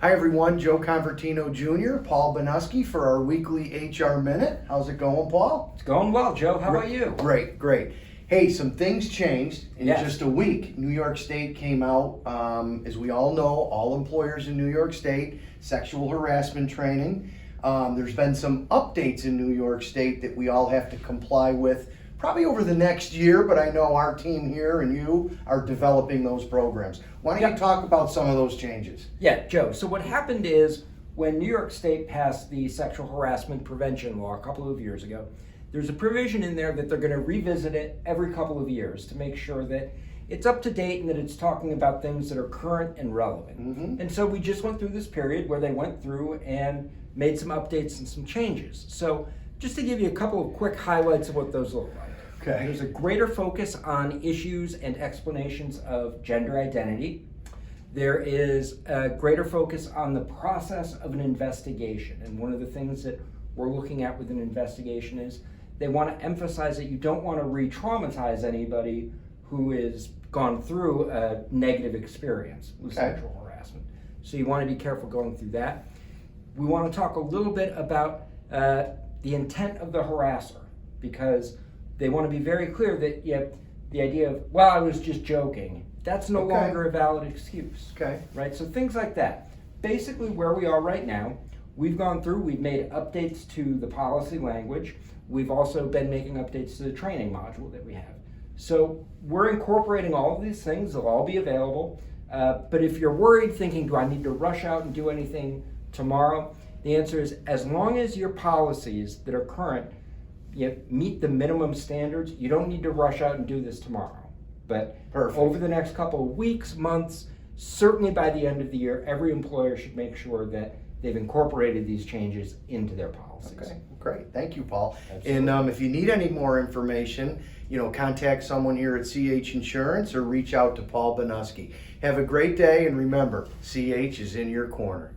Hi everyone, Joe Convertino Jr., Paul Banuski for our weekly HR Minute. How's it going, Paul? It's going well, Joe. How about you? Great, great. Hey, some things changed in Yes. just a week. New York State came out, as we all know, all employers in New York State, sexual harassment training. There's been some updates in New York State that we all have to comply with probably over the next year, but I know our team here and you are developing those programs. Why don't you talk about some of those changes? Yeah, Joe. So what happened is when New York State passed the sexual harassment prevention law a couple of years ago, there's a provision in there that they're going to revisit it every couple of years to make sure that it's up to date and that it's talking about things that are current and relevant. And so we just went through this period where they went through and made some updates and some changes. So just to give you a couple of quick highlights of what those look like. Okay. There's a greater focus on issues and explanations of gender identity. There is a greater focus on the process of an investigation. And one of the things that we're looking at with an investigation is they want to emphasize that you don't want to re-traumatize anybody who has gone through a negative experience with sexual harassment. So you want to be careful going through that. We want to talk a little bit about the intent of the harasser, because they want to be very clear that the idea of, well, I was just joking, that's no longer a valid excuse. Right? So things like that. Basically where we are right now, we've gone through, we've made updates to the policy language. We've also been making updates to the training module that we have. So we're incorporating all of these things. They'll all be available. But if you're worried, thinking, do I need to rush out and do anything tomorrow? The answer is, as long as your policies that are current meet the minimum standards, you don't need to rush out and do this tomorrow. But over the next couple of weeks, months, certainly by the end of the year, every employer should make sure that they've incorporated these changes into their policies. Okay, great. Thank you, Paul. Absolutely. And if you need any more information, contact someone here at CH Insurance or reach out to Paul Banuski. Have a great day, and remember, CH is in your corner.